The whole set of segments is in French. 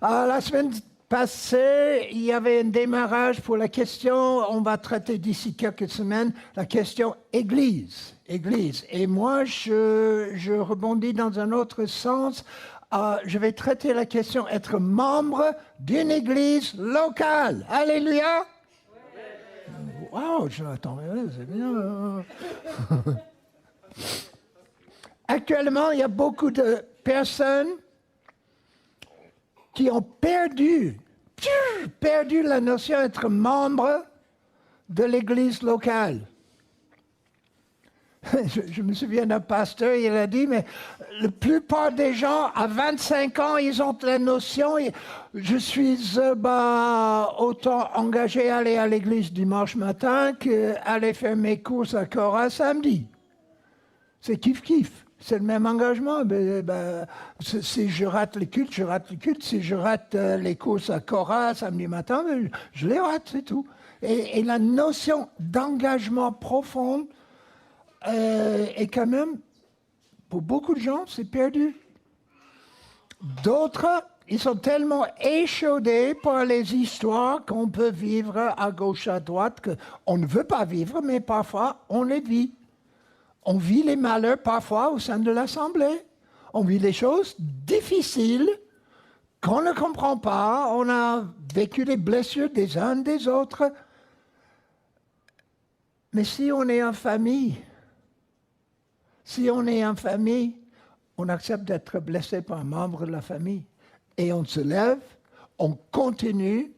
La semaine passée, il y avait un démarrage pour la question, on va traiter d'ici quelques semaines, la question Église. Église. Et moi, je rebondis dans un autre sens. Je vais traiter la question être membre d'une Église locale. Alléluia! Wow, j'attends, c'est bien. Actuellement, il y a beaucoup de personnes qui ont perdu la notion d'être membre de l'église locale. Je me souviens d'un pasteur, il a dit, mais la plupart des gens, à 25 ans, ils ont la notion, je suis autant engagé à aller à l'église dimanche matin qu'aller faire mes courses à Cora samedi. C'est kiff-kiff. C'est le même engagement. Si je rate le culte, je rate le culte. Si je rate les courses à Cora samedi matin, je les rate, c'est tout. Et la notion d'engagement profond est quand même, pour beaucoup de gens, c'est perdu. D'autres, ils sont tellement échaudés par les histoires qu'on peut vivre à gauche, à droite, qu'on ne veut pas vivre, mais parfois, on les vit. On vit les malheurs parfois au sein de l'Assemblée. On vit les choses difficiles qu'on ne comprend pas. On a vécu les blessures des uns des autres. Mais si on est en famille, on accepte d'être blessé par un membre de la famille. Et on se lève, on continue.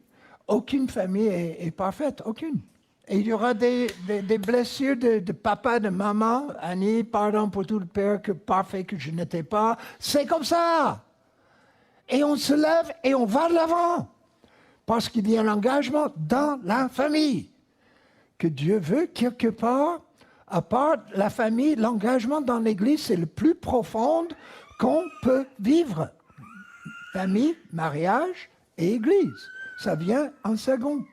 Aucune famille est parfaite, aucune. Et il y aura des blessures de papa, de maman. Annie, pardon pour tout le père parfait que je n'étais pas. C'est comme ça. Et on se lève et on va de l'avant. Parce qu'il y a l'engagement dans la famille. Que Dieu veut quelque part, à part la famille, l'engagement dans l'Église, c'est le plus profond qu'on peut vivre. Famille, mariage et Église. Ça vient en second.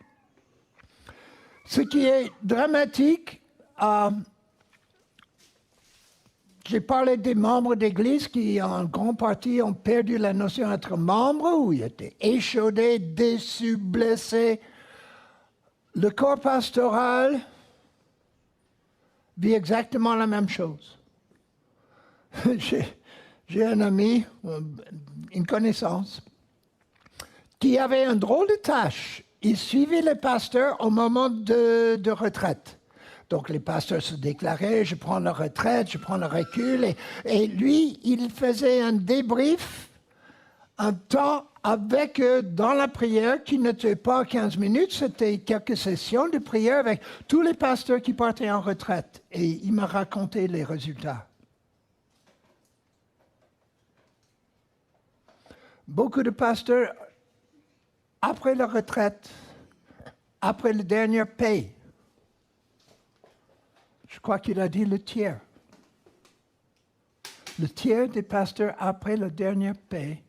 Ce qui est dramatique, j'ai parlé des membres d'Église qui, en grande partie, ont perdu la notion d'être membre, ou ils étaient échaudés, déçus, blessés. Le corps pastoral vit exactement la même chose. J'ai un ami, une connaissance, qui avait une drôle de tâche. Il suivait les pasteurs au moment de retraite. Donc les pasteurs se déclaraient, je prends la retraite, je prends le recul. Et lui, il faisait un débrief, un temps avec eux dans la prière qui n'était pas 15 minutes, c'était quelques sessions de prière avec tous les pasteurs qui partaient en retraite. Et il m'a raconté les résultats. Beaucoup de pasteurs, après la retraite, après le dernier paye, je crois qu'il a dit le tiers. Le tiers des pasteurs après le dernier paye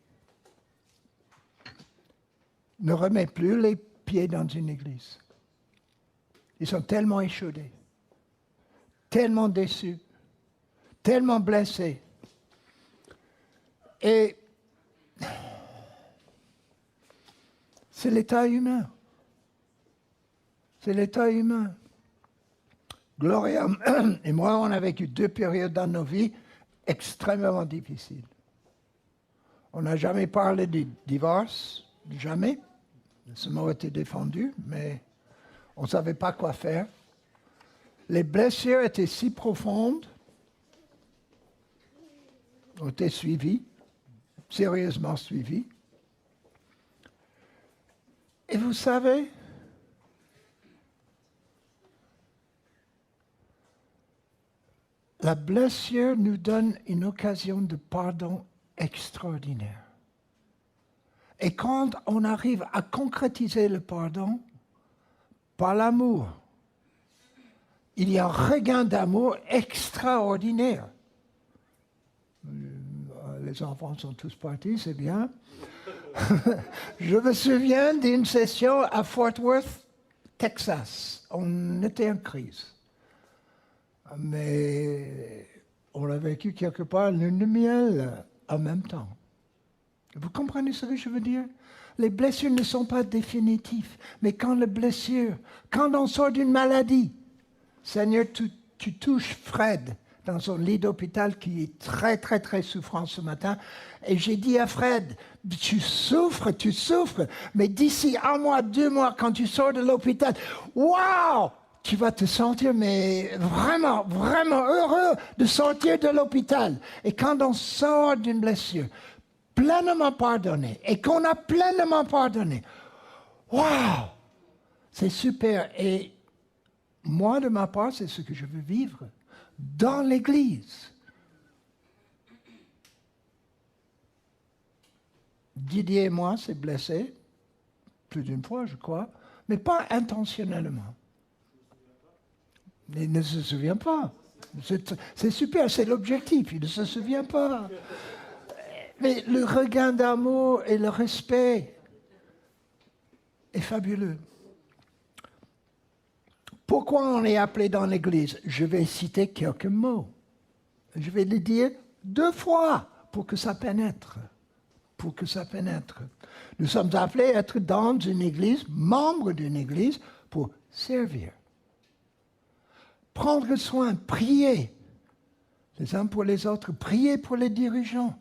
ne remet plus les pieds dans une église. Ils sont tellement échaudés, tellement déçus, tellement blessés. Et c'est l'état humain. C'est l'état humain. Gloria et moi, on a vécu 2 périodes dans nos vies extrêmement difficiles. On n'a jamais parlé de divorce, jamais. Ce mot était défendu, mais on ne savait pas quoi faire. Les blessures étaient si profondes, ont été suivies, sérieusement suivies. Et vous savez, la blessure nous donne une occasion de pardon extraordinaire. Et quand on arrive à concrétiser le pardon par l'amour, il y a un regain d'amour extraordinaire. Les enfants sont tous partis, c'est bien. Je me souviens d'une session à Fort Worth, Texas. On était en crise. Mais on a vécu quelque part lune de miel en même temps. Vous comprenez ce que je veux dire? Les blessures ne sont pas définitives, mais quand on sort d'une maladie, Seigneur, tu touches Fred dans son lit d'hôpital qui est très, très, très souffrant ce matin. Et j'ai dit à Fred, tu souffres, mais d'ici 1 mois, 2 mois, quand tu sors de l'hôpital, waouh, tu vas te sentir mais vraiment, vraiment heureux de sortir de l'hôpital. Et quand on sort d'une blessure, pleinement pardonné, et qu'on a pleinement pardonné, waouh, c'est super. Et moi, de ma part, c'est ce que je veux vivre dans l'Église. Didier et moi s'est blessé plus d'une fois, je crois, mais pas intentionnellement. Il ne se souvient pas. C'est super, c'est l'objectif, il ne se souvient pas. Mais le regain d'amour et le respect est fabuleux. Pourquoi on est appelé dans l'Église? Je vais citer quelques mots. Je vais les dire 2 fois pour que ça pénètre. Nous sommes appelés à être dans une Église, membres d'une Église, pour servir. Prendre soin, prier les uns pour les autres, prier pour les dirigeants,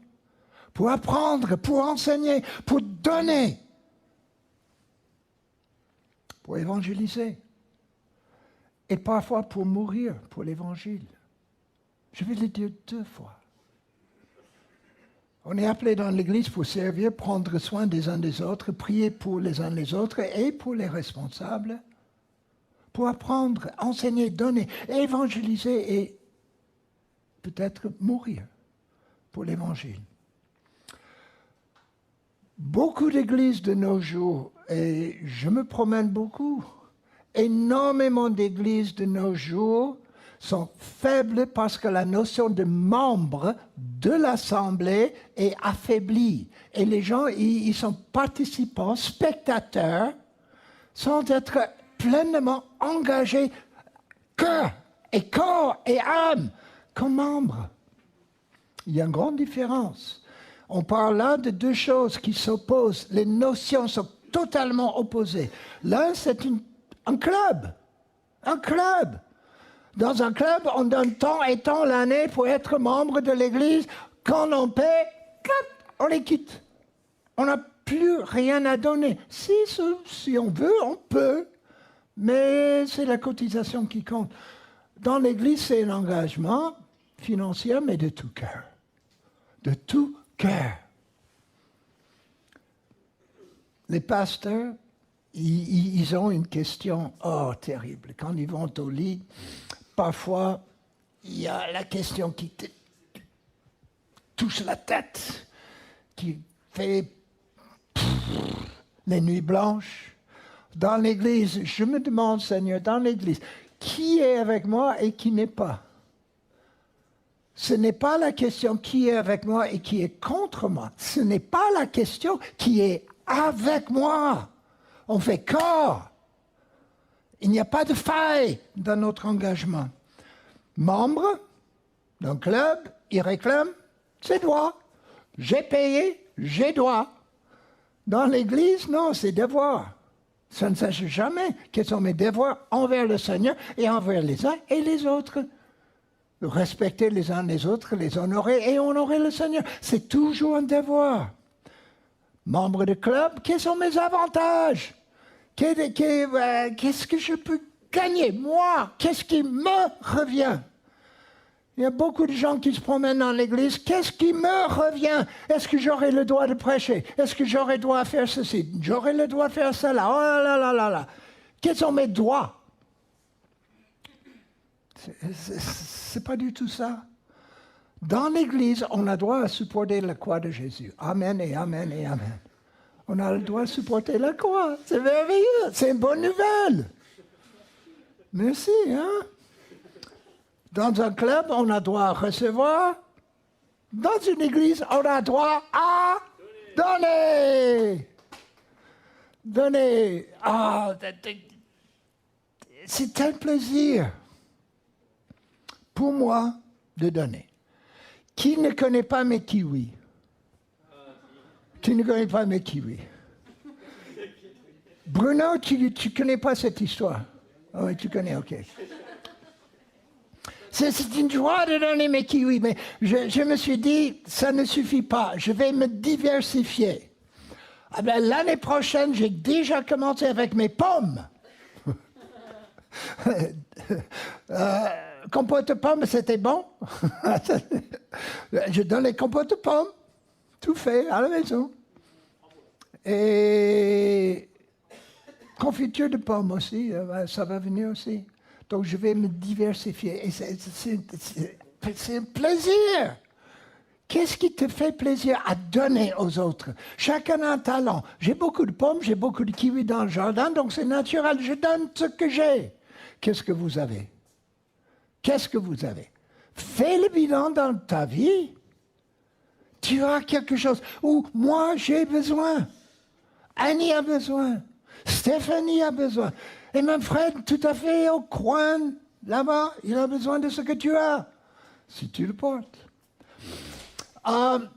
pour apprendre, pour enseigner, pour donner, pour évangéliser. Et parfois pour mourir pour l'Évangile. Je vais le dire 2 fois. On est appelé dans l'Église pour servir, prendre soin des uns des autres, prier pour les uns les autres et pour les responsables, pour apprendre, enseigner, donner, évangéliser et peut-être mourir pour l'Évangile. Beaucoup d'églises de nos jours, et je me promène beaucoup, énormément d'églises de nos jours sont faibles parce que la notion de membre de l'Assemblée est affaiblie. Et les gens, ils sont participants, spectateurs, sans être pleinement engagés, cœur et corps et âme, comme membres. Il y a une grande différence. On parle là de 2 choses qui s'opposent. Les notions sont totalement opposées. L'un, c'est un club. Un club. Dans un club, on donne tant et tant l'année pour être membre de l'Église. Quand on paie, on les quitte. On n'a plus rien à donner. Si on veut, on peut. Mais c'est la cotisation qui compte. Dans l'Église, c'est un engagement financier, mais de tout cœur. De tout cœur. Les pasteurs, ils ont une question, terrible. Quand ils vont au lit, parfois, il y a la question qui te touche la tête, qui fait les nuits blanches. Dans l'Église, je me demande, Seigneur, dans l'Église, qui est avec moi et qui n'est pas? Ce n'est pas la question qui est avec moi et qui est contre moi. Ce n'est pas la question qui est avec moi. On fait corps. Il n'y a pas de faille dans notre engagement. Membre d'un club, il réclame ses droits. J'ai payé, j'ai droit. Dans l'Église, non, c'est devoir. Ça ne sache jamais quels sont mes devoirs envers le Seigneur et envers les uns et les autres. Respecter les uns les autres, les honorer et honorer le Seigneur. C'est toujours un devoir. Membre de club, quels sont mes avantages? Qu'est-ce que je peux gagner? Moi, qu'est-ce qui me revient? Il y a beaucoup de gens qui se promènent dans l'église. Qu'est-ce qui me revient? Est-ce que j'aurai le droit de prêcher? Est-ce que j'aurai le droit de faire ceci? J'aurai le droit de faire cela? Oh là là là là! Quels sont mes droits? C'est pas du tout ça. Dans l'église, on a droit à supporter la croix de Jésus. Amen et amen et amen. On a le droit de supporter la croix. C'est merveilleux. C'est une bonne nouvelle. Merci, hein? Dans un club, on a droit à recevoir. Dans une église, on a droit à donner. Donner. C'est un plaisir pour moi de donner. Qui ne connaît pas mes kiwis? Tu ne connais pas mes kiwis. Bruno, tu ne connais pas cette histoire? Oh, oui, tu connais, ok. C'est une joie de donner mes kiwis, mais je me suis dit, ça ne suffit pas, je vais me diversifier. Ah ben, l'année prochaine, j'ai déjà commencé avec mes pommes. Compote de pommes, c'était bon. Je donne les compotes de pommes, tout fait à la maison. Et confiture de pommes aussi, ça va venir aussi. Donc je vais me diversifier. Et c'est un plaisir. Qu'est-ce qui te fait plaisir à donner aux autres? Chacun a un talent. J'ai beaucoup de pommes, j'ai beaucoup de kiwis dans le jardin, donc c'est naturel, je donne ce que j'ai. Qu'est-ce que vous avez? Qu'est-ce que vous avez? Fais le bilan dans ta vie. Tu as quelque chose. Ou moi, j'ai besoin. Annie a besoin. Stéphanie a besoin. Et même Fred, tout à fait au coin, là-bas, il a besoin de ce que tu as, si tu le portes. Il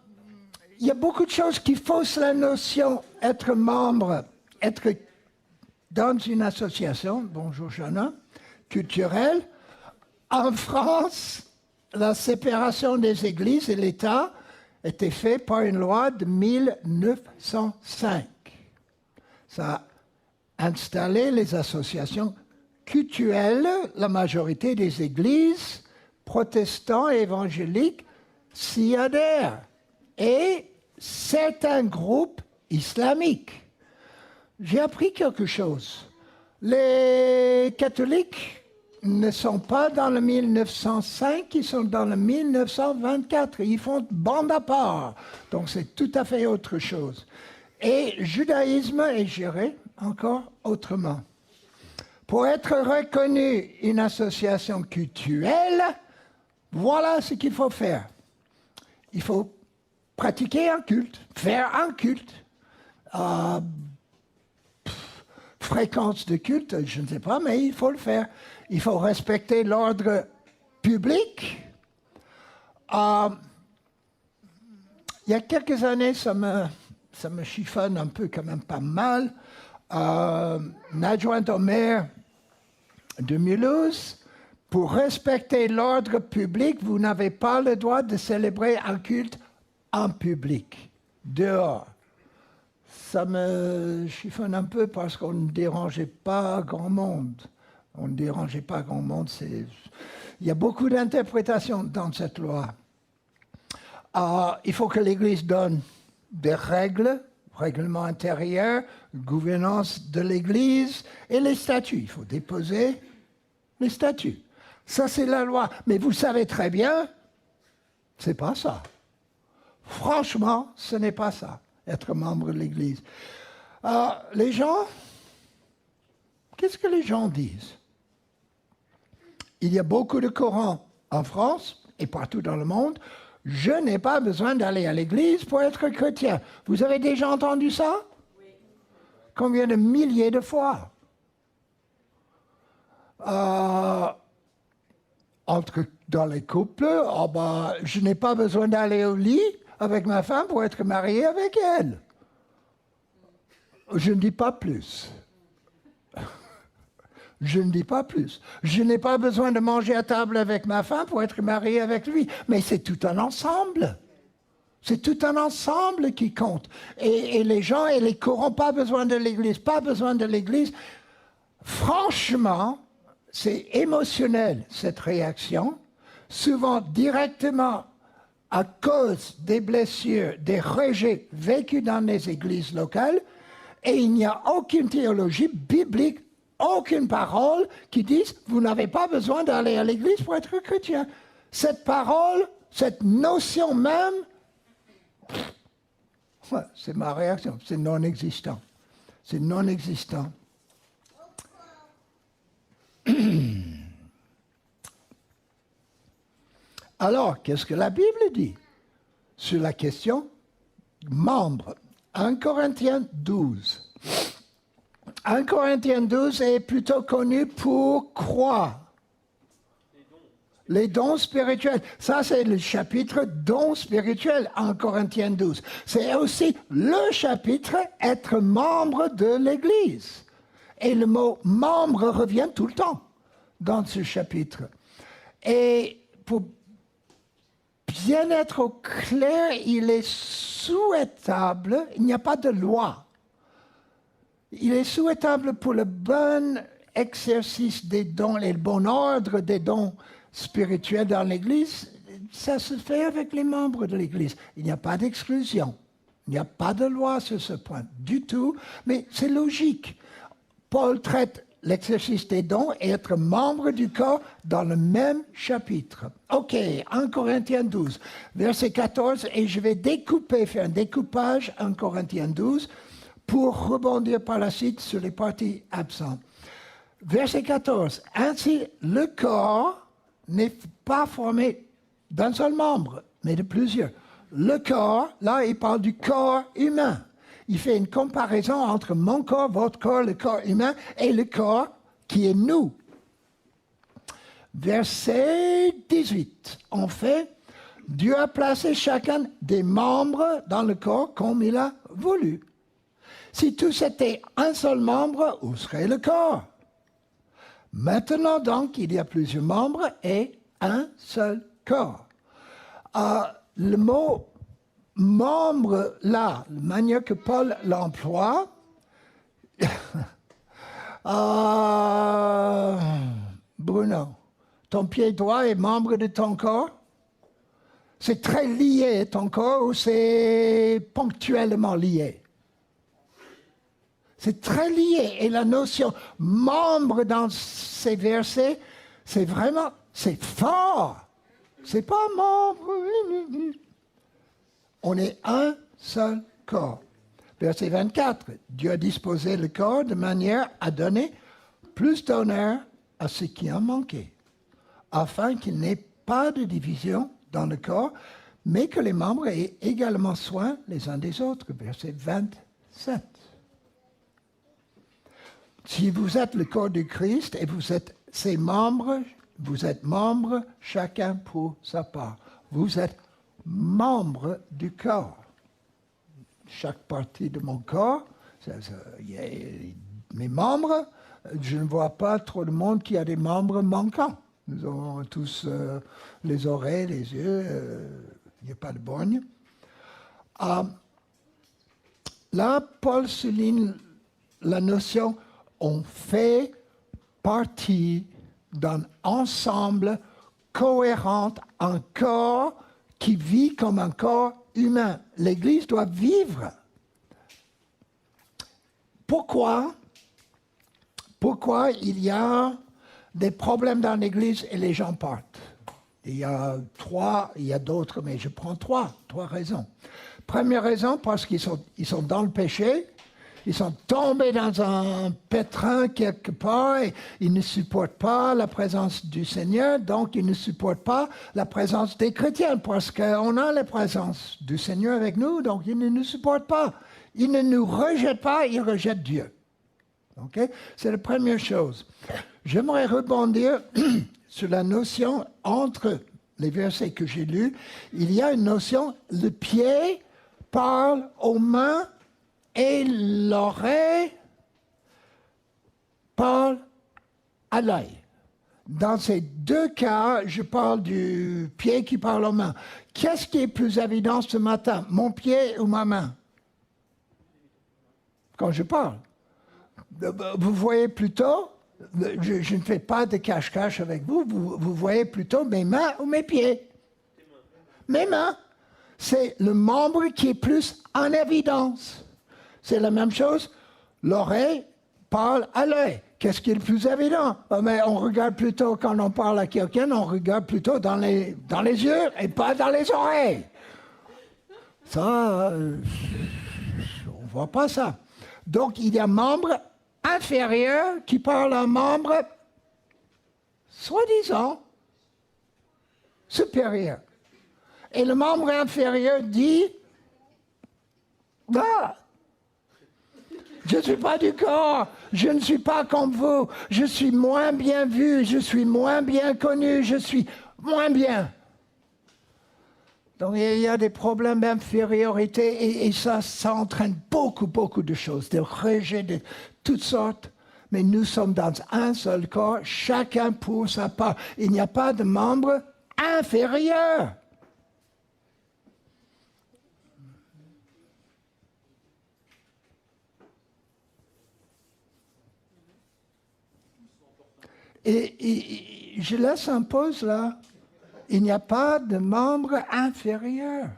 y a beaucoup de choses qui faussent la notion être membre, être dans une association, bonjour Jana, culturelle. En France, la séparation des églises et l'État était faite par une loi de 1905. Ça a installé les associations cultuelles, la majorité des églises protestants et évangéliques s'y adhèrent, et certains groupes islamiques. J'ai appris quelque chose. Les catholiques ne sont pas dans le 1905, ils sont dans le 1924. Ils font bande à part. Donc c'est tout à fait autre chose. Et le judaïsme est géré encore autrement. Pour être reconnu une association cultuelle, voilà ce qu'il faut faire. Il faut pratiquer un culte, faire un culte. Fréquence de culte, je ne sais pas, mais il faut le faire. Il faut respecter l'ordre public. Il y a quelques années, ça me chiffonne un peu, quand même pas mal. Une adjointe au maire de Mulhouse, pour respecter l'ordre public, vous n'avez pas le droit de célébrer un culte en public, dehors. Ça me chiffonne un peu parce qu'on ne dérangeait pas grand monde. On ne dérangeait pas grand monde. Il y a beaucoup d'interprétations dans cette loi. Il faut que l'Église donne des règles, règlement intérieur, gouvernance de l'Église et les statuts. Il faut déposer les statuts. Ça, c'est la loi. Mais vous savez très bien, c'est pas ça. Franchement, ce n'est pas ça, être membre de l'Église. Les gens, qu'est-ce que les gens disent? Il y a beaucoup de Corans en France et partout dans le monde. Je n'ai pas besoin d'aller à l'Église pour être chrétien. Vous avez déjà entendu ça? Oui. Combien de milliers de fois? Dans les couples, je n'ai pas besoin d'aller au lit avec ma femme pour être marié avec elle. Je ne dis pas plus. Je ne dis pas plus. Je n'ai pas besoin de manger à table avec ma femme pour être marié avec lui. Mais c'est tout un ensemble. C'est tout un ensemble qui compte. Et les gens et les courants, pas besoin de l'Église, pas besoin de l'Église. Franchement, c'est émotionnel, cette réaction. Souvent directement à cause des blessures, des rejets vécus dans les églises locales. Et il n'y a aucune théologie biblique, aucune parole qui dise « vous n'avez pas besoin d'aller à l'église pour être chrétien ». Cette parole, cette notion même, c'est ma réaction, c'est non existant. C'est non existant. Alors, qu'est-ce que la Bible dit sur la question membre? 1 Corinthiens 12. 1 Corinthiens 12 est plutôt connu pour croix. Les dons spirituels. Ça, c'est le chapitre dons spirituels en Corinthiens 12. C'est aussi le chapitre être membre de l'Église. Et le mot membre revient tout le temps dans ce chapitre. Et pour bien être au clair, il est souhaitable, il n'y a pas de loi. Il est souhaitable pour le bon exercice des dons et le bon ordre des dons spirituels dans l'Église, ça se fait avec les membres de l'Église. Il n'y a pas d'exclusion. Il n'y a pas de loi sur ce point du tout, mais c'est logique. Paul traite l'exercice des dons et être membre du corps dans le même chapitre. OK, 1 Corinthiens 12, verset 14, et je vais faire un découpage 1 Corinthiens 12 pour rebondir par la suite sur les parties absentes. Verset 14, ainsi le corps n'est pas formé d'un seul membre, mais de plusieurs. Le corps, là, il parle du corps humain. Il fait une comparaison entre mon corps, votre corps, le corps humain, et le corps qui est nous. Verset 18. En fait, Dieu a placé chacun des membres dans le corps comme il a voulu. Si tous étaient un seul membre, où serait le corps? Maintenant donc, il y a plusieurs membres et un seul corps. Le mot membre, là, la manière que Paul l'emploie, Bruno, ton pied droit est membre de ton corps? C'est très lié, ton corps, ou c'est ponctuellement lié? C'est très lié. Et la notion membre dans ces versets, c'est vraiment, c'est fort. C'est pas membre. On est un seul corps. Verset 24. Dieu a disposé le corps de manière à donner plus d'honneur à ce qui en manquait, afin qu'il n'ait pas de division dans le corps, mais que les membres aient également soin les uns des autres. Verset 27. Si vous êtes le corps du Christ et vous êtes ses membres, vous êtes membres chacun pour sa part. Vous êtes membres du corps. Chaque partie de mon corps, mes membres, je ne vois pas trop de monde qui a des membres manquants. Nous avons tous les oreilles, les yeux, il n'y a pas de borgne. Là, Paul souligne la notion on fait partie d'un ensemble cohérent, un corps qui vit comme un corps humain. L'Église doit vivre. Pourquoi il y a des problèmes dans l'Église et les gens partent? Il y a d'autres, mais je prends trois raisons. Première raison, parce qu'ils sont dans le péché. Ils sont tombés dans un pétrin quelque part et ils ne supportent pas la présence du Seigneur, donc ils ne supportent pas la présence des chrétiens parce qu'on a la présence du Seigneur avec nous, donc ils ne nous supportent pas. Ils ne nous rejettent pas, ils rejettent Dieu. Okay? C'est la première chose. J'aimerais rebondir sur la notion entre les versets que j'ai lus. Il y a une notion, le pied parle aux mains et l'oreille parle à l'œil. Dans ces deux cas, je parle du pied qui parle aux mains. Qu'est-ce qui est plus évident ce matin, mon pied ou ma main? Quand je parle. Vous voyez plutôt, je ne fais pas de cache-cache avec vous, vous voyez plutôt mes mains ou mes pieds? Mes mains. C'est le membre qui est plus en évidence. C'est la même chose, l'oreille parle à l'œil. Qu'est-ce qui est le plus évident? Mais on regarde plutôt, quand on parle à quelqu'un, on regarde plutôt dans les yeux et pas dans les oreilles. Ça, on ne voit pas ça. Donc, il y a un membre inférieur qui parle à un membre, soi-disant, supérieur. Et le membre inférieur dit, ah, je ne suis pas du corps, je ne suis pas comme vous, je suis moins bien vu, je suis moins bien connu, je suis moins bien. Donc il y a des problèmes d'infériorité et ça entraîne beaucoup de choses, de rejet de toutes sortes. Mais nous sommes dans un seul corps, chacun pour sa part. Il n'y a pas de membre inférieur. Et je laisse en pause là. Il n'y a pas de membre inférieur.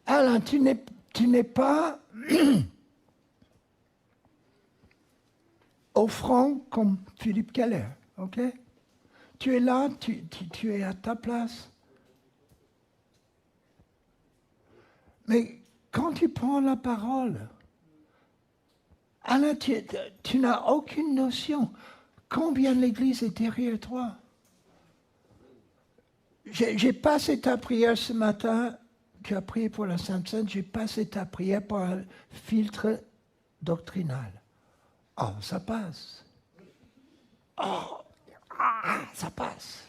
Alain, tu n'es pas au front comme Philippe Keller, ok? Tu es là, tu es à ta place. Mais quand tu prends la parole, Alain, tu n'as aucune notion combien l'Église est derrière toi. J'ai passé ta prière ce matin, tu as prié pour la Sainte Seine, j'ai passé ta prière par un filtre doctrinal. Oh, ça passe. Oh, ça passe.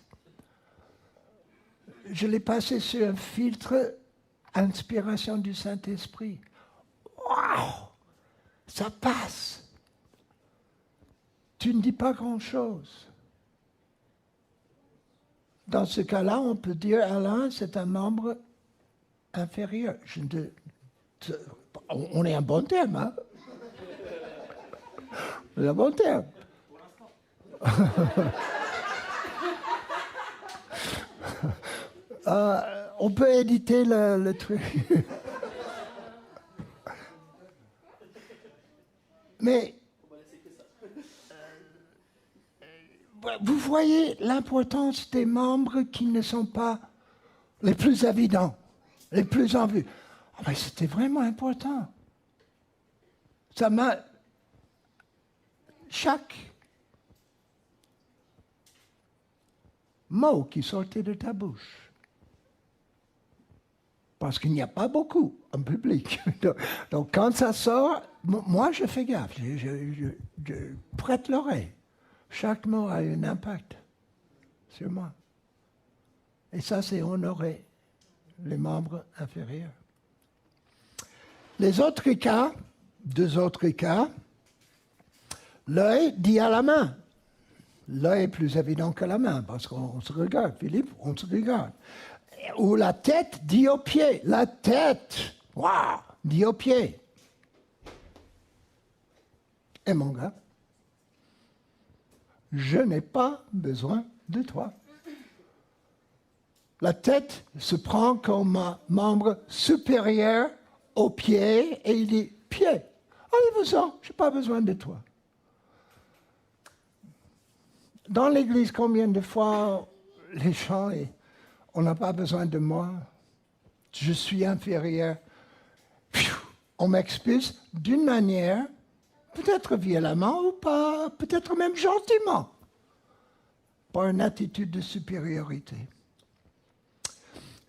Je l'ai passé sur un filtre inspiration du Saint-Esprit. Waouh, ça passe. Tu ne dis pas grand-chose. Dans ce cas-là, on peut dire Alain, c'est un membre inférieur. On est un bon terme, hein? On est un bon terme. On peut éditer le truc. Mais vous voyez l'importance des membres qui ne sont pas les plus évidents, les plus en vue. Oh, mais c'était vraiment important. Ça m'a... Chaque mot qui sortait de ta bouche, parce qu'il n'y a pas beaucoup en public. Donc quand ça sort, moi je fais gaffe, je prête l'oreille. Chaque mot a un impact sur moi. Et ça, c'est honorer les membres inférieurs. Les autres cas, deux autres cas, l'œil dit à la main. L'œil est plus évident que la main, parce qu'on se regarde, Philippe, on se regarde. Ou la tête dit aux pieds. La tête, waouh, dit aux pieds. Et mon gars, je n'ai pas besoin de toi. La tête se prend comme un membre supérieur aux pieds et il dit, pieds, allez-vous-en, je n'ai pas besoin de toi. Dans l'Église, combien de fois les gens, on n'a pas besoin de moi, je suis inférieur, on m'expulse d'une manière, peut-être violemment ou pas, peut-être même gentiment, par une attitude de supériorité.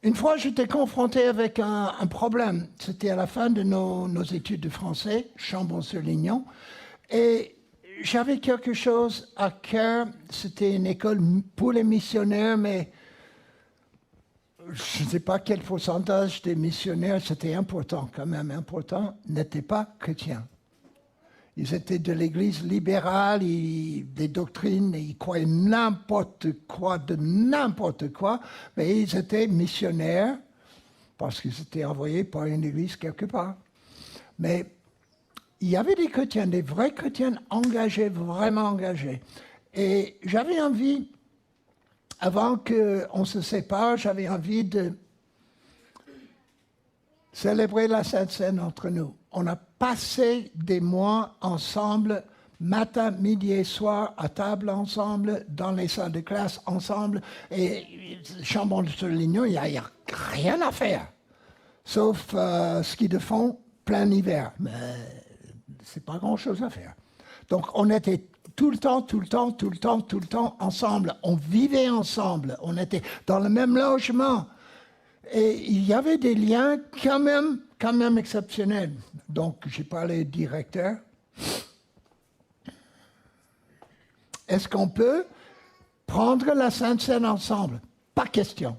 Une fois, j'étais confronté avec un problème. C'était à la fin de nos études de français, Chambon-sur-Lignon, et j'avais quelque chose à cœur. C'était une école pour les missionnaires, mais je ne sais pas quel pourcentage des missionnaires, c'était important, quand même important, n'étaient pas chrétiens. Ils étaient de l'église libérale, des doctrines, ils croyaient n'importe quoi, de n'importe quoi, mais ils étaient missionnaires parce qu'ils étaient envoyés par une église quelque part. Mais il y avait des chrétiens, des vrais chrétiens engagés, vraiment engagés. Et j'avais envie, avant qu'on se sépare, j'avais envie de célébrer la Sainte Seine entre nous. On a passé des mois ensemble, matin, midi et soir, à table ensemble, dans les salles de classe ensemble. Et Chambon-sur-Lignon, il n'y a rien à faire, sauf ski de fond, plein hiver. Mais c'est pas grand-chose à faire. Donc on était tout le temps ensemble. On vivait ensemble. On était dans le même logement. Et il y avait des liens quand même quand même exceptionnel. Donc, j'ai parlé directeur. Est-ce qu'on peut prendre la Sainte Seine ensemble? Pas question.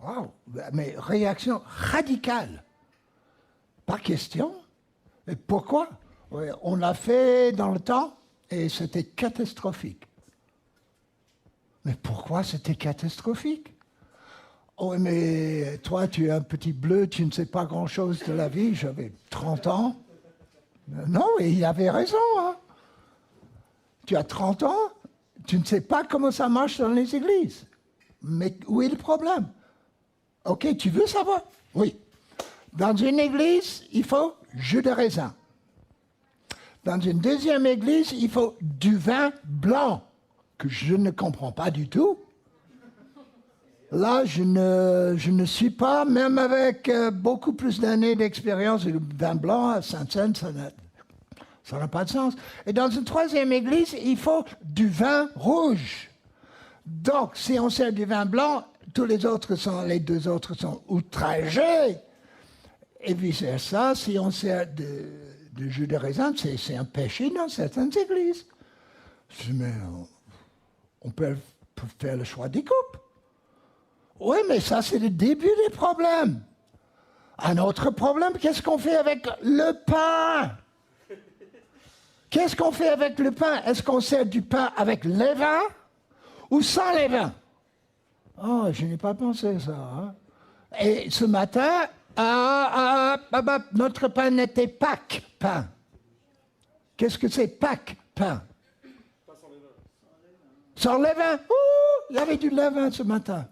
Wow, mais réaction radicale. Pas question. Et pourquoi? Ouais, on l'a fait dans le temps et c'était catastrophique. Mais pourquoi c'était catastrophique? Oh, mais toi, tu es un petit bleu, tu ne sais pas grand-chose de la vie. J'avais 30 ans. Non, et il avait raison. Hein. Tu as 30 ans, tu ne sais pas comment ça marche dans les églises. Mais où est le problème? Ok, tu veux savoir? Oui. Dans une église, il faut jus de raisin. Dans une deuxième église, il faut du vin blanc, que je ne comprends pas du tout. Là, je ne suis pas, même avec beaucoup plus d'années d'expérience, le vin blanc à Sainte-Seine, ça n'a pas de sens. Et dans une troisième église, il faut du vin rouge. Donc, si on sert du vin blanc, les deux autres sont outragés. Et vice-versa, si on sert de jus de raisin, c'est un péché dans certaines églises. Mais on peut faire le choix des coupes. Oui, mais ça, c'est le début des problèmes. Un autre problème, qu'est-ce qu'on fait avec le pain? Qu'est-ce qu'on fait avec le pain? Est-ce qu'on sert du pain avec levain ou sans levain? Oh, je n'ai pas pensé à ça. Hein? Et ce matin, notre pain n'était Pâques pain. Qu'est-ce que c'est Pâques pain? Pas sans levain. Sans levain? Ouh, il y avait du levain ce matin.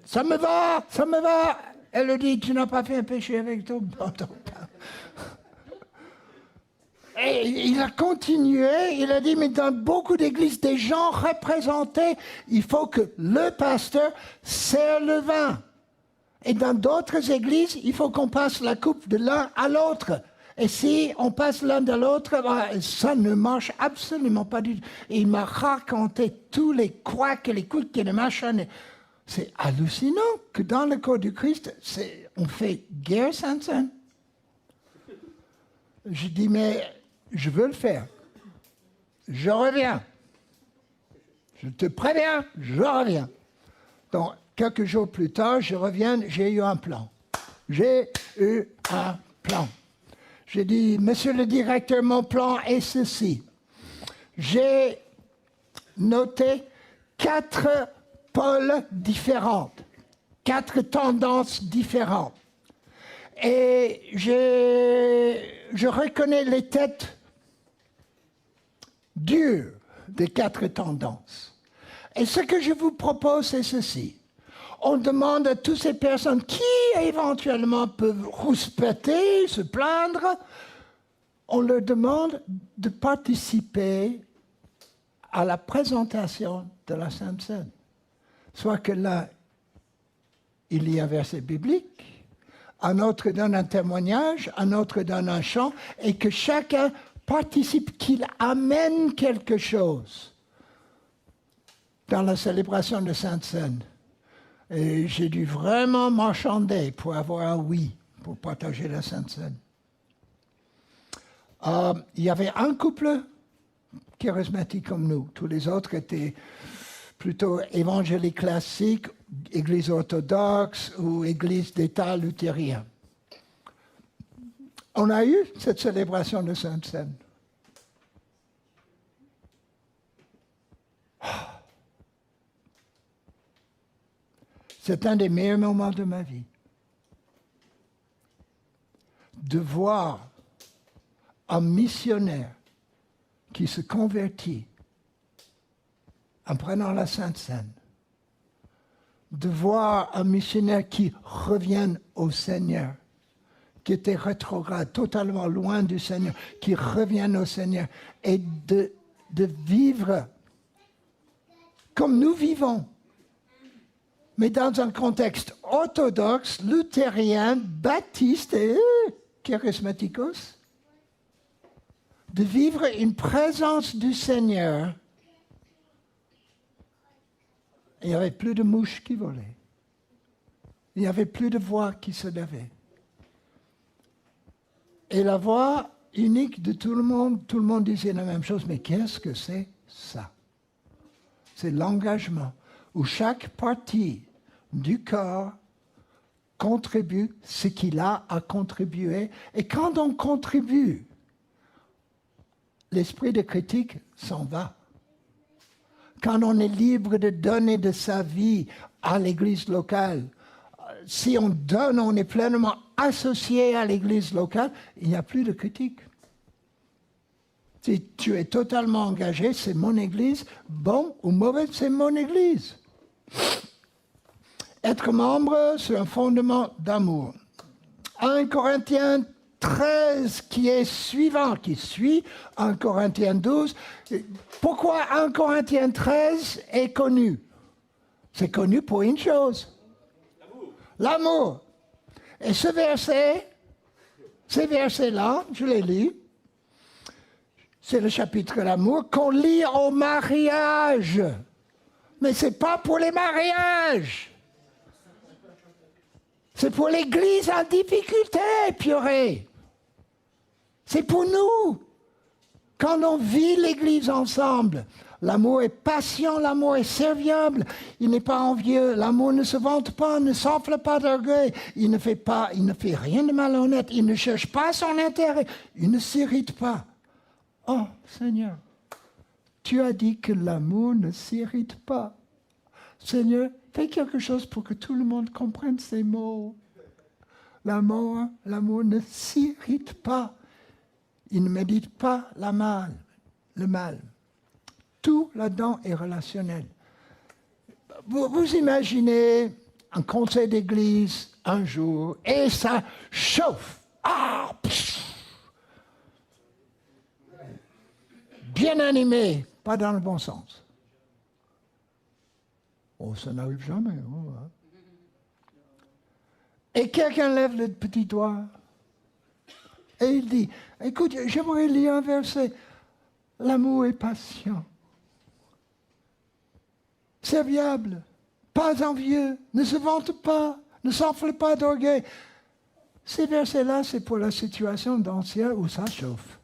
Ça me va, ça me va. Elle lui dit, tu n'as pas fait un péché avec ton pain. Et il a continué, il a dit, mais dans beaucoup d'églises, des gens représentés, il faut que le pasteur sert le vin. Et dans d'autres églises, il faut qu'on passe la coupe de l'un à l'autre. Et si on passe l'un de l'autre, ça ne marche absolument pas du tout. Et il m'a raconté tous les couacs et les coups et les machins. C'est hallucinant que dans le corps du Christ, on fait guerre Sainte-Seine. Je dis, mais je veux le faire. Je reviens. Je te préviens, je reviens. Donc, quelques jours plus tard, je reviens, j'ai eu un plan. J'ai eu un plan. J'ai dit, monsieur le directeur, mon plan est ceci. J'ai noté 4 pôles différents, 4 tendances différentes. Et je reconnais les têtes dures des 4 tendances. Et ce que je vous propose, c'est ceci. On demande à toutes ces personnes qui éventuellement peuvent rouspéter, se plaindre, on leur demande de participer à la présentation de la Sainte Seine. Soit que là, il y a un verset biblique, un autre donne un témoignage, un autre donne un chant, et que chacun participe, qu'il amène quelque chose dans la célébration de Sainte Seine. Et j'ai dû vraiment marchander pour avoir un oui, pour partager la Sainte Seine. Il y avait un couple charismatique comme nous. Tous les autres étaient plutôt évangéliques classiques, église orthodoxe ou église d'État luthérien. On a eu cette célébration de Sainte Seine. C'est un des meilleurs moments de ma vie. De voir un missionnaire qui se convertit en prenant la Sainte Seine. De voir un missionnaire qui revient au Seigneur, qui était rétrograde, totalement loin du Seigneur, qui revient au Seigneur, et de vivre comme nous vivons, mais dans un contexte orthodoxe, luthérien, baptiste et charismaticos, de vivre une présence du Seigneur. Il n'y avait plus de mouches qui volaient. Il n'y avait plus de voix qui se levait. Et la voix unique de tout le monde disait la même chose, mais qu'est-ce que c'est ça? C'est l'engagement, où chaque partie du corps contribue ce qu'il a à contribuer. Et quand on contribue, l'esprit de critique s'en va. Quand on est libre de donner de sa vie à l'Église locale, si on donne, on est pleinement associé à l'Église locale, il n'y a plus de critique. Si tu es totalement engagé, c'est mon Église, bon ou mauvais, c'est mon Église. Être membre sur un fondement d'amour. 1 Corinthiens 13 qui est suivant, qui suit 1 Corinthiens 12. Pourquoi 1 Corinthiens 13 est connu? C'est connu pour une chose. L'amour. Et ce verset, ces versets-là, je les lis, c'est le chapitre de l'amour qu'on lit au mariage. Mais ce n'est pas pour les mariages. C'est pour l'Église en difficulté, purée. C'est pour nous. Quand on vit l'Église ensemble, l'amour est patient, l'amour est serviable, il n'est pas envieux, l'amour ne se vante pas, ne s'enfle pas d'orgueil, il ne fait rien de malhonnête, il ne cherche pas son intérêt, il ne s'irrite pas. Oh Seigneur, tu as dit que l'amour ne s'irrite pas. Seigneur, fais quelque chose pour que tout le monde comprenne ces mots. L'amour ne s'irrite pas. Il ne médite pas le mal. Tout là-dedans est relationnel. Vous imaginez un conseil d'église un jour et ça chauffe. Ah, bien animé, pas dans le bon sens. Oh, ça n'arrive jamais. Oh, hein. Et quelqu'un lève le petit doigt et il dit, écoute, j'aimerais lire un verset. L'amour est patient, serviable, pas envieux, ne se vante pas, ne s'enfle pas d'orgueil. Ces versets-là, c'est pour la situation d'ancien où ça chauffe.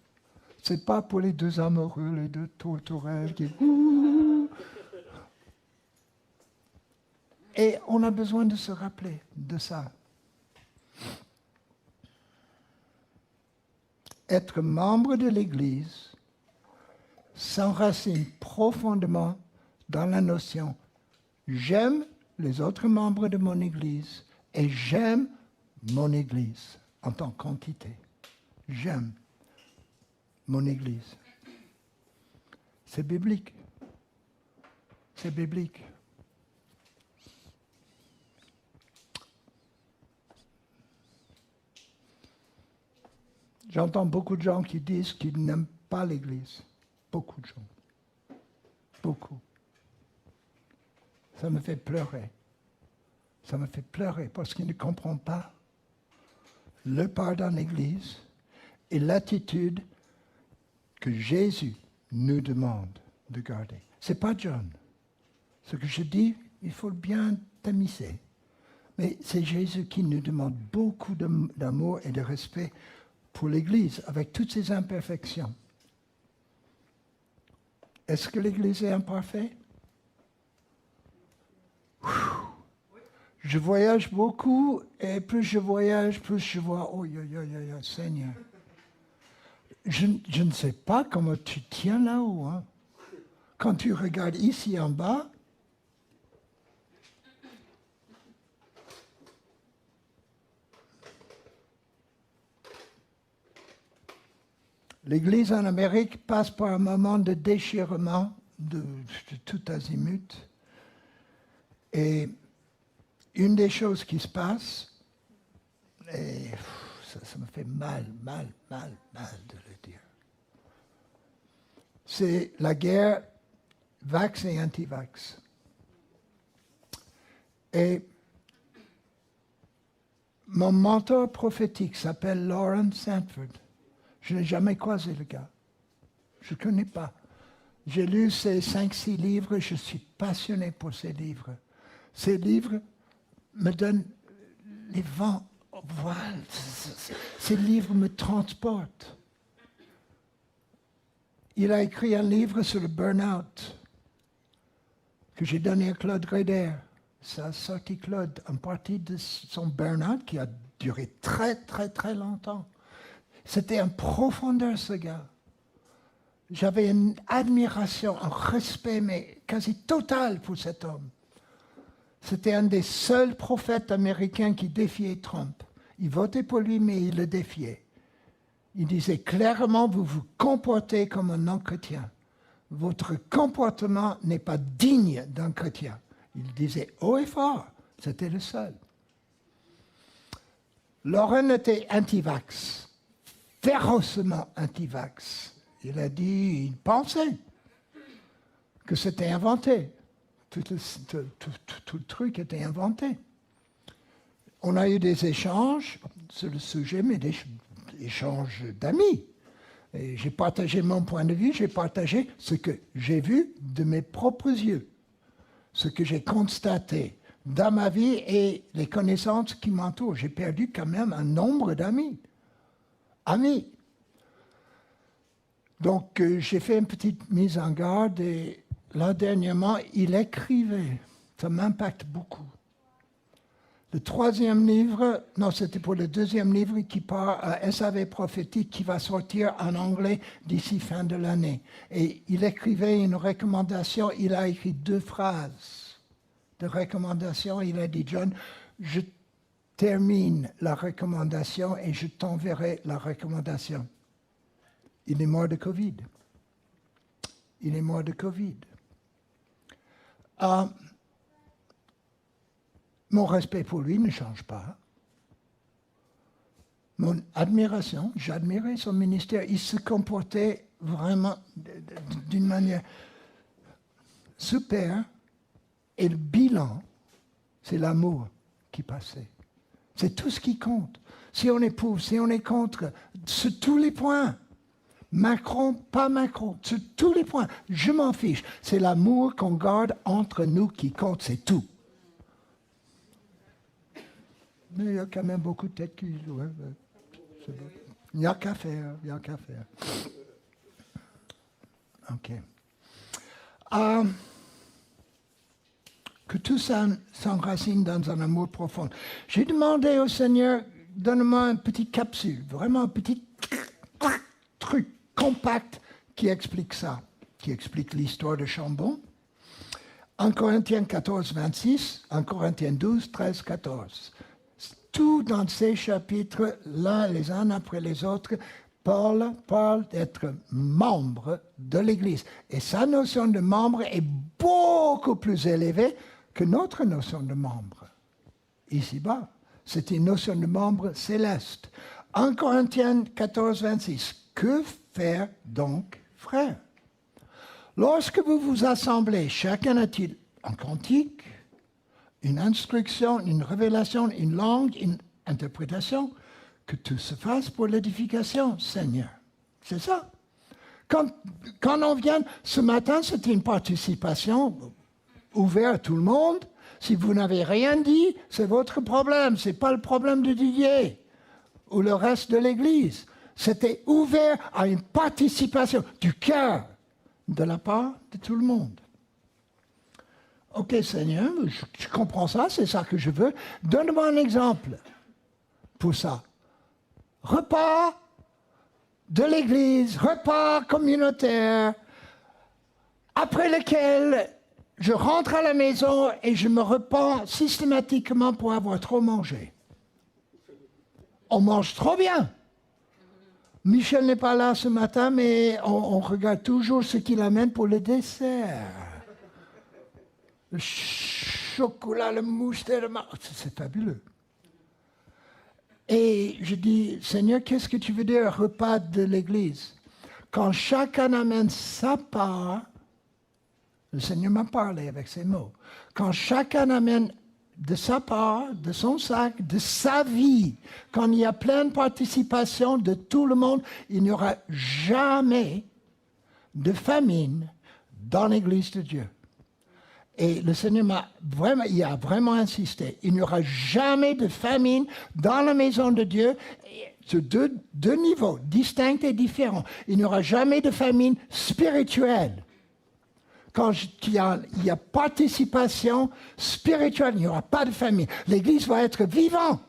C'est pas pour les deux amoureux, les deux tourterelles qui... Et on a besoin de se rappeler de ça. Être membre de l'Église s'enracine profondément dans la notion « j'aime les autres membres de mon Église et j'aime mon Église en tant qu'entité. J'aime mon Église. » C'est biblique. C'est biblique. J'entends beaucoup de gens qui disent qu'ils n'aiment pas l'Église. Beaucoup de gens. Beaucoup. Ça me fait pleurer. Ça me fait pleurer parce qu'ils ne comprennent pas le pardon de l'Église et l'attitude que Jésus nous demande de garder. Ce n'est pas John. Ce que je dis, il faut bien tamiser. Mais c'est Jésus qui nous demande beaucoup d'amour et de respect pour l'Église, avec toutes ses imperfections. Est-ce que l'Église est imparfaite? Je voyage beaucoup, et plus je voyage, plus je vois, oh, Seigneur. Je ne sais pas comment tu tiens là-haut. Hein. Quand tu regardes ici en bas, l'Église en Amérique passe par un moment de déchirement de tout azimut. Et une des choses qui se passe, et ça me fait mal de le dire, c'est la guerre vax et anti-vax. Et mon mentor prophétique s'appelle Lawrence Sanford. Je n'ai jamais croisé le gars. Je ne connais pas. J'ai lu ses 5-6 livres, je suis passionné pour ces livres. Ces livres me donnent les vents, voilà, ces livres me transportent. Il a écrit un livre sur le burn-out que j'ai donné à Claude Greider. Ça a sorti Claude, en partie de son burn-out qui a duré très, très, très longtemps. C'était en profondeur, ce gars. J'avais une admiration, un respect, mais quasi total pour cet homme. C'était un des seuls prophètes américains qui défiait Trump. Il votait pour lui, mais il le défiait. Il disait clairement, vous vous comportez comme un non-chrétien. Votre comportement n'est pas digne d'un chrétien. Il disait haut et fort, c'était le seul. Lauren était anti-vax, férocement anti-vax. Il a dit, il pensait que c'était inventé. Tout le truc était inventé. On a eu des échanges sur le sujet, mais des échanges d'amis. Et j'ai partagé mon point de vue, j'ai partagé ce que j'ai vu de mes propres yeux, ce que j'ai constaté dans ma vie et les connaissances qui m'entourent. J'ai perdu quand même un nombre d'amis. Amis. Donc, j'ai fait une petite mise en garde et là, dernièrement, il écrivait. Ça m'impacte beaucoup. Le troisième livre, non, c'était pour le deuxième livre qui part à SAV prophétique qui va sortir en anglais d'ici fin de l'année. Et il écrivait une recommandation, il a écrit 2 phrases de recommandation. Il a dit, John, je termine la recommandation et je t'enverrai la recommandation. Il est mort de Covid. Il est mort de Covid. Mon respect pour lui ne change pas. Mon admiration, j'admirais son ministère. Il se comportait vraiment d'une manière super. Et le bilan, c'est l'amour qui passait. C'est tout ce qui compte. Si on est pour, si on est contre, sur tous les points. Macron, pas Macron, sur tous les points. Je m'en fiche. C'est l'amour qu'on garde entre nous qui compte, c'est tout. Mais il y a quand même beaucoup de têtes qui jouent. Hein. Bon. Il n'y a qu'à faire, il n'y a qu'à faire. OK. Que tout ça s'enracine dans un amour profond. J'ai demandé au Seigneur, donne-moi une petite capsule, vraiment un petit truc compact qui explique ça, qui explique l'histoire de Chambon. 1 Corinthiens 14, 26, 1 Corinthiens 12, 13, 14. Tout dans ces chapitres, là, les uns après les autres, Paul parle d'être membre de l'Église. Et sa notion de membre est beaucoup plus élevée que notre notion de membre. Ici-bas, c'est une notion de membre céleste. 1 Corinthiens 14, 26. Que faire donc, frères? Lorsque vous vous assemblez, chacun a-t-il un cantique, une instruction, une révélation, une langue, une interprétation, que tout se fasse pour l'édification, Seigneur. C'est ça. Quand on vient, ce matin, c'était une participation ouverte à tout le monde. Si vous n'avez rien dit, c'est votre problème. Ce n'est pas le problème de Didier ou le reste de l'Église. C'était ouvert à une participation du cœur de la part de tout le monde. Ok, Seigneur, je comprends ça, c'est ça que je veux. Donne-moi un exemple pour ça. Repas de l'Église, repas communautaire, après lequel je rentre à la maison et je me repens systématiquement pour avoir trop mangé. On mange trop bien. Michel n'est pas là ce matin, mais on regarde toujours ce qu'il amène pour le dessert. Le chocolat, le mousse, c'est fabuleux. Et je dis, Seigneur, qu'est-ce que tu veux dire, repas de l'Église? Quand chacun amène sa part, le Seigneur m'a parlé avec ces mots. Quand chacun amène de sa part, de son sac, de sa vie, quand il y a pleine participation de tout le monde, il n'y aura jamais de famine dans l'Église de Dieu. Et le Seigneur il a vraiment insisté. Il n'y aura jamais de famine dans la maison de Dieu, sur deux niveaux distincts et différents. Il n'y aura jamais de famine spirituelle. Quand il y a participation spirituelle, il n'y aura pas de famine. L'Église va être vivante.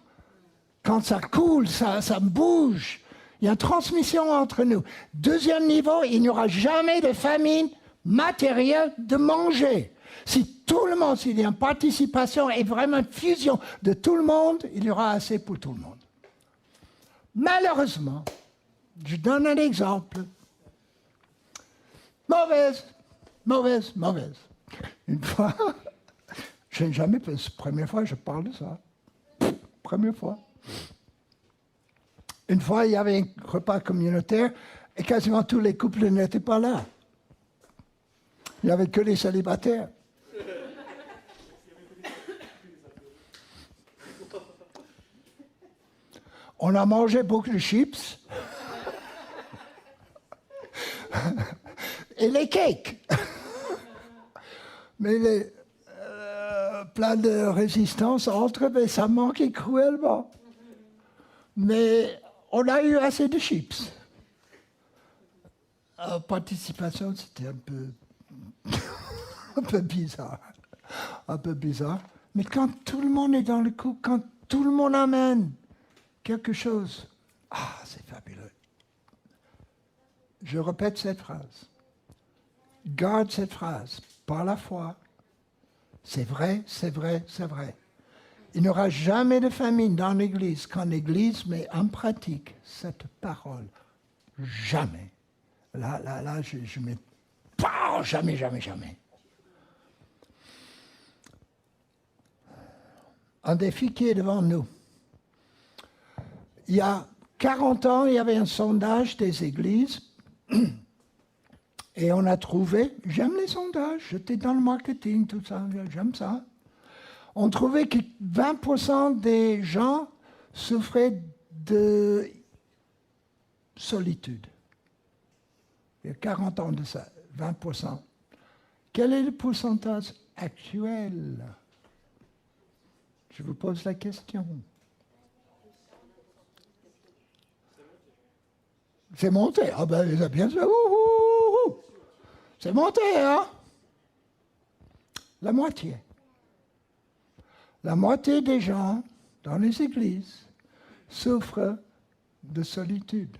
Quand ça coule, ça bouge. Il y a une transmission entre nous. Deuxième niveau, il n'y aura jamais de famine matérielle de manger. Si tout le monde, s'il y a une participation et vraiment une fusion de tout le monde, il y aura assez pour tout le monde. Malheureusement, je donne un exemple. Mauvaise. Une fois, je n'ai jamais fait, c'est la première fois que je parle de ça. Première fois. Une fois, il y avait un repas communautaire et quasiment tous les couples n'étaient pas là. Il n'y avait que les célibataires. On a mangé beaucoup de chips et les cakes. Mais plein de résistance entre, mais ça manquait cruellement. Mais on a eu assez de chips. La participation, c'était un peu bizarre. Un peu bizarre. Mais quand tout le monde est dans le coup, quand tout le monde amène quelque chose, c'est fabuleux. Je répète cette phrase. Garde cette phrase par la foi. C'est vrai, c'est vrai, c'est vrai. Il n'y aura jamais de famine dans l'Église quand l'Église met en pratique cette parole. Jamais. Là, je mets... Jamais. Un défi qui est devant nous. Il y a 40 ans, il y avait un sondage des églises et on a trouvé, j'aime les sondages, j'étais dans le marketing, tout ça, j'aime ça. On trouvait que 20% des gens souffraient de solitude. Il y a 40 ans de ça, 20%. Quel est le pourcentage actuel? Je vous pose la question. C'est monté. Ah ben, bien sûr. C'est monté, hein? La moitié. La moitié des gens dans les églises souffrent de solitude.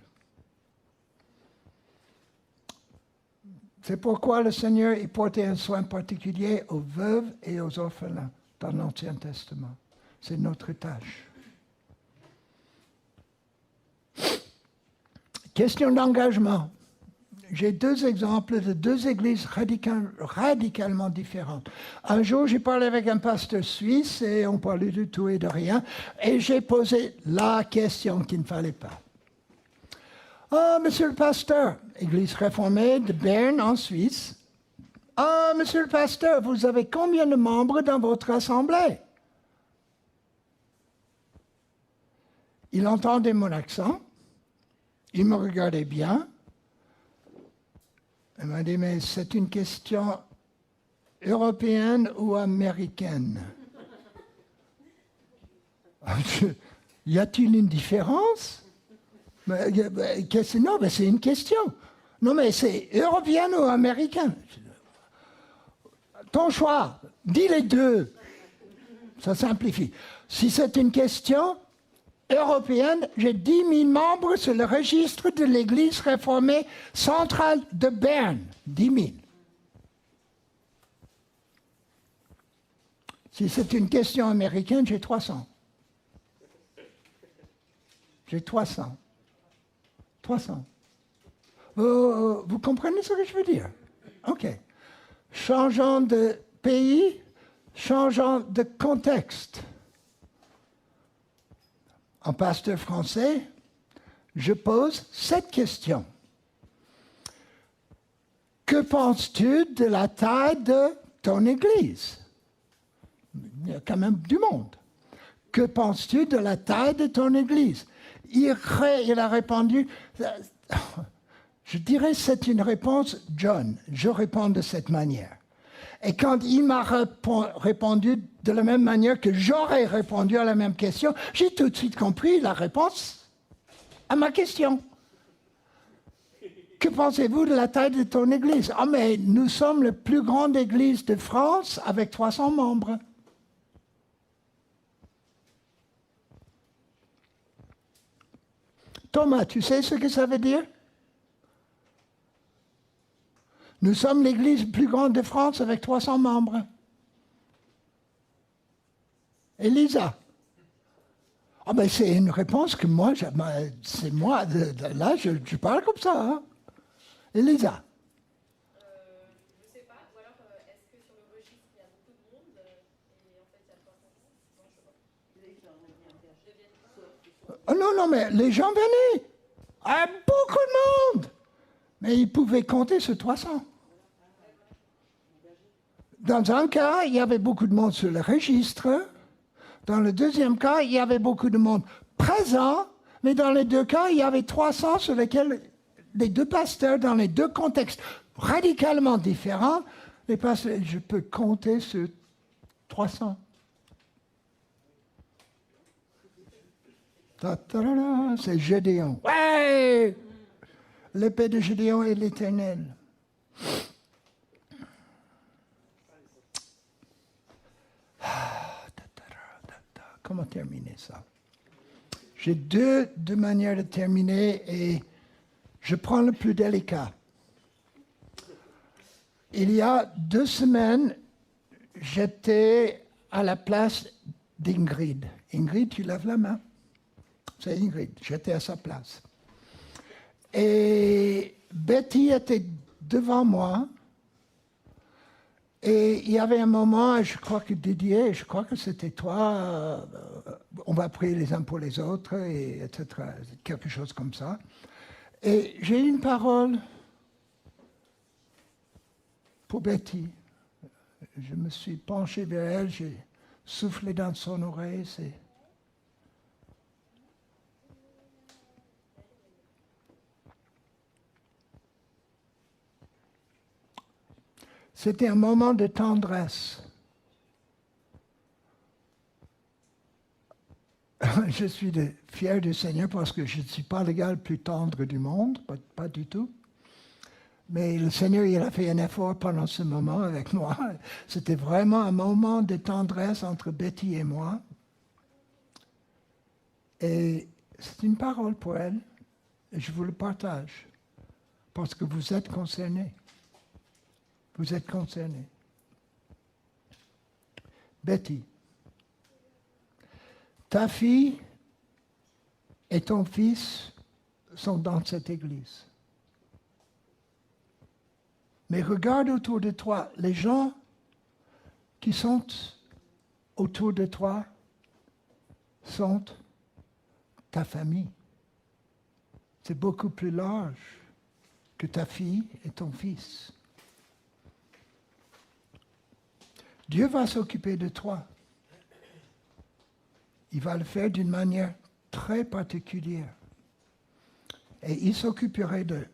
C'est pourquoi le Seigneur y portait un soin particulier aux veuves et aux orphelins dans l'Ancien Testament. C'est notre tâche. Question d'engagement. J'ai deux exemples de deux églises radicalement différentes. Un jour, j'ai parlé avec un pasteur suisse et on parlait de tout et de rien. Et j'ai posé la question qu'il ne fallait pas. « Ah, monsieur le pasteur, église réformée de Berne en Suisse. Ah, monsieur le pasteur, vous avez combien de membres dans votre assemblée ?» Il entendait mon accent. Il me regardait bien. Il m'a dit, mais c'est une question européenne ou américaine? Y a-t-il une différence? Non, mais c'est une question. Non, mais c'est européenne ou américaine? Ton choix, dis les deux. Ça simplifie. Si c'est une question européenne, j'ai 10 000 membres sur le registre de l'Église réformée centrale de Berne. 10 000. Si c'est une question américaine, j'ai 300. J'ai 300. 300. Vous comprenez ce que je veux dire? OK. Changeant de pays, changeant de contexte. En pasteur français, je pose cette question. Que penses-tu de la taille de ton Église? Il y a quand même du monde. Que penses-tu de la taille de ton Église? Il a répondu, je dirais c'est une réponse John. Je réponds de cette manière. Et quand il m'a répondu de la même manière que j'aurais répondu à la même question, j'ai tout de suite compris la réponse à ma question. Que pensez-vous de la taille de ton église? Ah, mais nous sommes la plus grande église de France avec 300 membres. Thomas, tu sais ce que ça veut dire? Nous sommes l'église plus grande de France avec 300 membres. Elisa? Ah ben c'est une réponse que moi, c'est moi, là je parle comme ça. Hein? Elisa? Je ne sais pas, ou alors est-ce que sur le registre il y a beaucoup de monde et en fait il y a 300 personnes? Non, je sais pas. Oh non, non, mais les gens venaient. Ah, beaucoup de monde. Mais ils pouvaient compter sur 300. Dans un cas, il y avait beaucoup de monde sur le registre. Dans le deuxième cas, il y avait beaucoup de monde présent. Mais dans les deux cas, il y avait 300 sur lesquels les deux pasteurs, dans les deux contextes radicalement différents, les pasteurs, je peux compter sur 300. C'est Gédéon. Ouais! L'épée de Gédéon est l'Éternel. Comment terminer ça? J'ai deux manières de terminer et je prends le plus délicat. Il y a 2 semaines, j'étais à la place d'Ingrid. Ingrid, tu lèves la main? C'est Ingrid, j'étais à sa place. Et Betty était devant moi. Et il y avait un moment, je crois que Didier, je crois que c'était toi, on va prier les uns pour les autres, et etc. Quelque chose comme ça. Et j'ai eu une parole pour Betty. Je me suis penché vers elle, j'ai soufflé dans son oreille. C'était un moment de tendresse. Je suis fier du Seigneur parce que je ne suis pas le gars le plus tendre du monde, pas du tout. Mais le Seigneur, il a fait un effort pendant ce moment avec moi. C'était vraiment un moment de tendresse entre Betty et moi. Et c'est une parole pour elle. Et je vous le partage. Parce que vous êtes concernés. Vous êtes concernés. Betty, ta fille et ton fils sont dans cette église. Mais regarde autour de toi, les gens qui sont autour de toi sont ta famille. C'est beaucoup plus large que ta fille et ton fils. Dieu va s'occuper de toi. Il va le faire d'une manière très particulière. Et il s'occupera de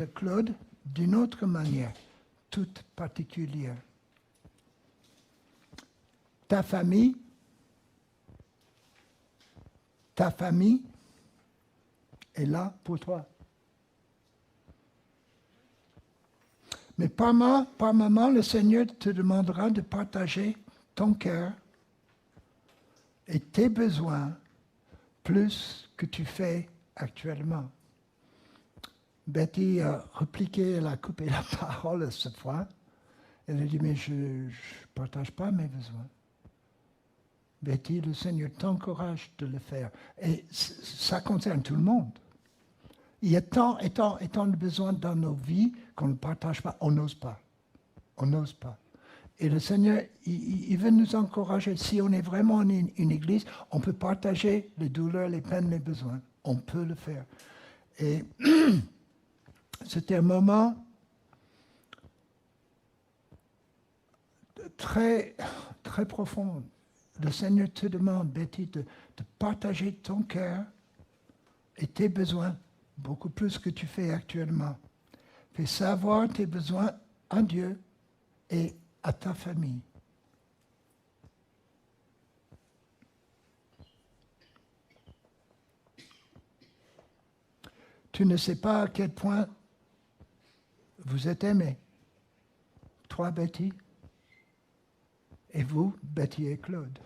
Claude d'une autre manière, toute particulière. Ta famille est là pour toi. Mais par moment, le Seigneur te demandera de partager ton cœur et tes besoins plus que tu fais actuellement. Betty a répliqué, elle a coupé la parole cette fois. Elle a dit, mais je ne partage pas mes besoins. Betty, le Seigneur t'encourage de le faire. Et ça concerne tout le monde. Il y a tant et tant de besoins dans nos vies qu'on ne partage pas. On n'ose pas. On n'ose pas. Et le Seigneur, il veut nous encourager. Si on est vraiment une église, on peut partager les douleurs, les peines, les besoins. On peut le faire. Et c'était un moment très, très profond. Le Seigneur te demande, Betty, de partager ton cœur et tes besoins, beaucoup plus que tu fais actuellement. Fais savoir tes besoins à Dieu et à ta famille. Tu ne sais pas à quel point vous êtes aimés. Toi, Betty, et vous, Betty et Claude.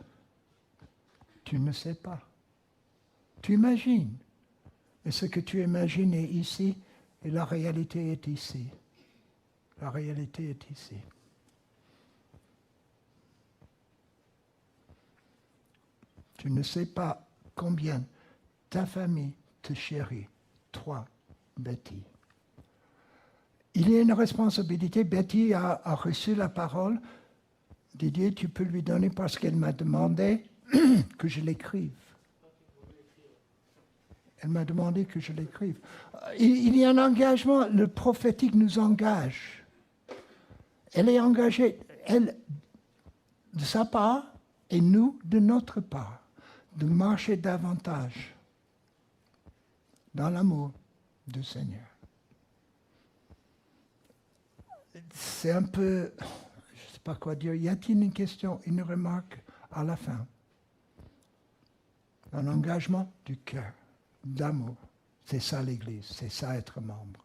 Tu ne sais pas. Tu imagines. Et ce que tu imagines est ici, et la réalité est ici. La réalité est ici. Tu ne sais pas combien ta famille te chérit, toi, Betty. Il y a une responsabilité. Betty a reçu la parole. Didier, tu peux lui donner parce qu'elle m'a demandé que je l'écrive. Elle m'a demandé que je l'écrive. Il y a un engagement, le prophétique nous engage. Elle est engagée, elle, de sa part, et nous, de notre part, de marcher davantage dans l'amour du Seigneur. C'est un peu, je ne sais pas quoi dire, y a-t-il une question, une remarque à la fin? Un engagement du cœur, d'amour. C'est ça l'Église, c'est ça être membre.